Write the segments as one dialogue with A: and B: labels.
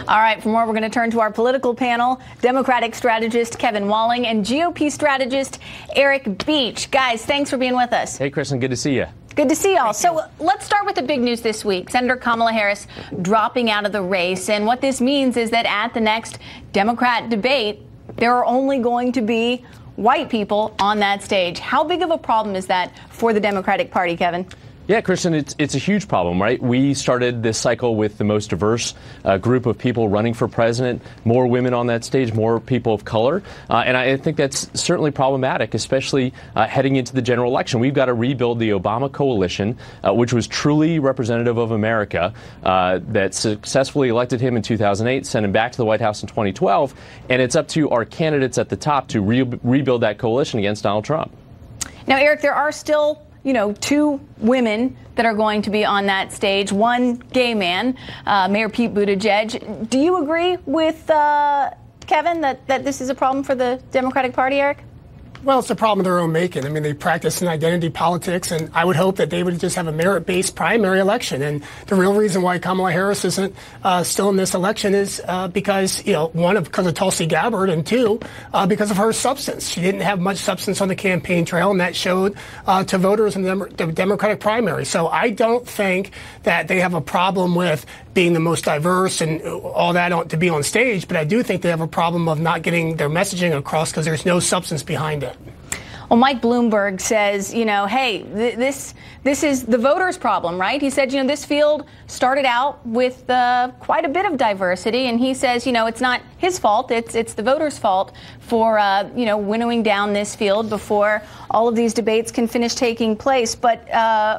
A: All right, for more, we're going to turn to our political panel, Democratic strategist Kevin Walling and GOP strategist Eric Beach. Guys, thanks for being with us.
B: Hey, Kristin, good to see you.
A: Good to see y'all. So let's start with the big news this week. Senator Kamala Harris dropping out of the race. And what this means is that at the next Democrat debate, there are only going to be white people on that stage. How big of a problem is that for the Democratic Party, Kevin?
B: Yeah, Kristin, it's a huge problem, right? We started this cycle with the most diverse group of people running for president, more women on that stage, more people of color. And I think that's certainly problematic, especially heading into the general election. We've got to rebuild the Obama coalition, which was truly representative of America, that successfully elected him in 2008, sent him back to the White House in 2012. And it's up to our candidates at the top to rebuild that coalition against Donald Trump.
A: Now, Eric, there are still two women that are going to be on that stage, one gay man, Mayor Pete Buttigieg. Do you agree with Kevin that this is a problem for the Democratic Party, Eric?
C: Well, it's a problem of their own making. I mean, they practice in identity politics, and I would hope that they would just have a merit-based primary election. And the real reason why Kamala Harris isn't still in this election is because, one, because of Tulsi Gabbard, and two, because of her substance. She didn't have much substance on the campaign trail, and that showed to voters in the Democratic primary. So I don't think that they have a problem with being the most diverse and all that to be on stage, but I do think they have a problem of not getting their messaging across because there's no substance behind it.
A: Well, Mike Bloomberg says, hey, this is the voters' problem, right? He said, this field started out with quite a bit of diversity, and he says, it's not his fault. It's the voters' fault for, winnowing down this field before all of these debates can finish taking place. But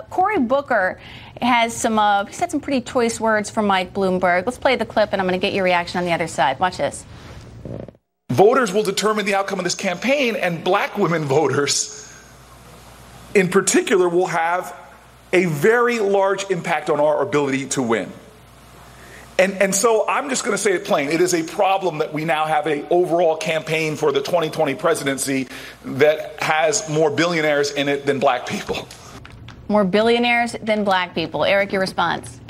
A: Cory Booker has he said some pretty choice words from Mike Bloomberg. Let's play the clip, and I'm going to get your reaction on the other side. Watch this.
D: Voters will determine the outcome of this campaign, and black women voters in particular will have a very large impact on our ability to win. And so I'm just going to say it plain. It is a problem that we now have an overall campaign for the 2020 presidency that has more billionaires in it than black people.
A: More billionaires than black people. Eric, your response?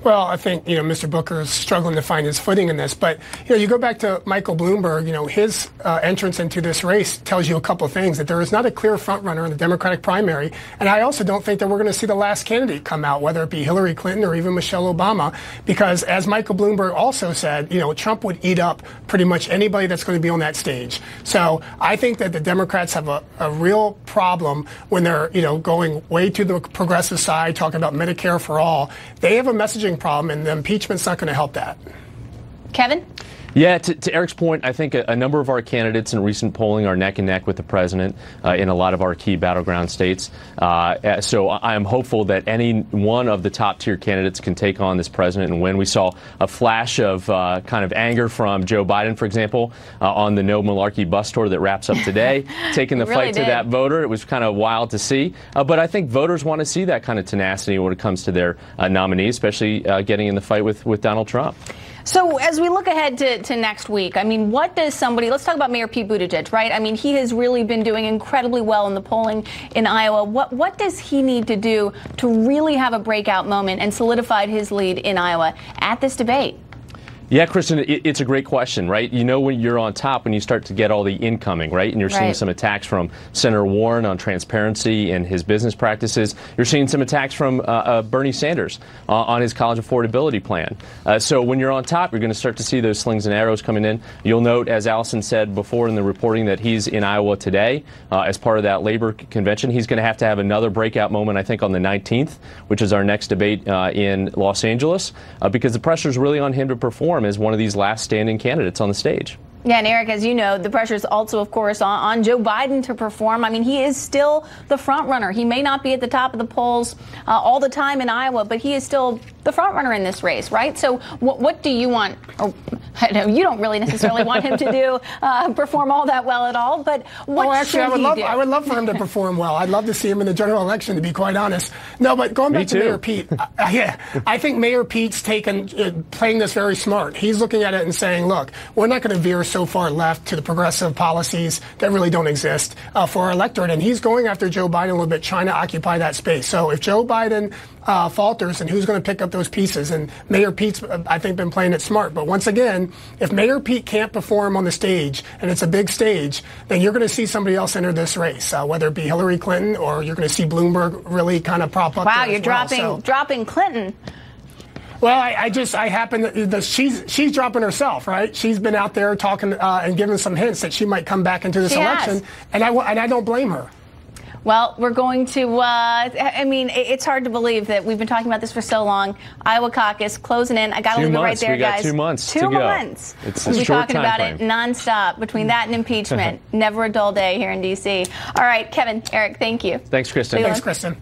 C: Well, I think, Mr. Booker is struggling to find his footing in this. But, you go back to Michael Bloomberg, his entrance into this race tells you a couple of things, that there is not a clear front runner in the Democratic primary. And I also don't think that we're going to see the last candidate come out, whether it be Hillary Clinton or even Michelle Obama, because as Michael Bloomberg also said, Trump would eat up pretty much anybody that's going to be on that stage. So I think that the Democrats have a real problem when they're, going way to the progressive side, talking about Medicare for all. They have a messaging problem, and the impeachment's not going to help that.
A: Kevin?
B: Yeah, to Eric's point, I think a number of our candidates in recent polling are neck and neck with the president in a lot of our key battleground states. So I am hopeful that any one of the top tier candidates can take on this president and win. We saw a flash of kind of anger from Joe Biden, for example, on the No Malarkey bus tour that wraps up today, taking the fight to that voter. It was kind of wild to see. But I think voters want to see that kind of tenacity when it comes to their nominee, especially getting in the fight with Donald Trump.
A: So as we look ahead to next week, what does let's talk about Mayor Pete Buttigieg, right? He has really been doing incredibly well in the polling in Iowa. What does he need to do to really have a breakout moment and solidify his lead in Iowa at this debate?
B: Yeah, Kristin, it's a great question, right? When you're on top, when you start to get all the incoming, right? And you're seeing some attacks from Senator Warren on transparency and his business practices. You're seeing some attacks from Bernie Sanders on his college affordability plan. So when you're on top, you're going to start to see those slings and arrows coming in. You'll note, as Allison said before in the reporting, that he's in Iowa today as part of that labor convention. He's going to have another breakout moment, I think, on the 19th, which is our next debate in Los Angeles, because the pressure is really on him to perform as one of these last standing candidates on the stage.
A: Yeah, and Eric, as you know, the pressure is also, of course, on Joe Biden to perform. He is still the front runner. He may not be at the top of the polls all the time in Iowa, but he is still the front runner in this race, right? So what do you want? Or, I know you don't really necessarily want him to do perform all that well at all, but what should he do?
C: I would love for him to perform well. I'd love to see him in the general election, to be quite honest. No, but going back to Mayor Pete, I think Mayor Pete's playing this very smart. He's looking at it and saying, look, we're not going to veer so far left to the progressive policies that really don't exist for our electorate. And he's going after Joe Biden a little bit, trying to occupy that space. So if Joe Biden falters, and who's going to pick up those pieces? And Mayor Pete's, I think, been playing it smart. But once again, if Mayor Pete can't perform on the stage, and it's a big stage, then you're going to see somebody else enter this race, whether it be Hillary Clinton, or you're going to see Bloomberg really kind of prop up.
A: Wow, you're dropping Clinton.
C: Well, I happen to, she's dropping herself, right? She's been out there talking and giving some hints that she might come back into this election, and I don't blame her.
A: Well, we're going to, I mean, it's hard to believe that we've been talking about this for so long. Iowa caucus closing in. I got to leave it right there, guys.
B: 2 months.
A: 2 months.
B: It's
A: we'll
B: a
A: be
B: short
A: talking
B: time
A: about
B: frame.
A: it nonstop between that and impeachment. Never a dull day here in D.C. All right, Kevin, Eric, thank you.
B: Thanks, Kristen.
C: Thanks, Kristen.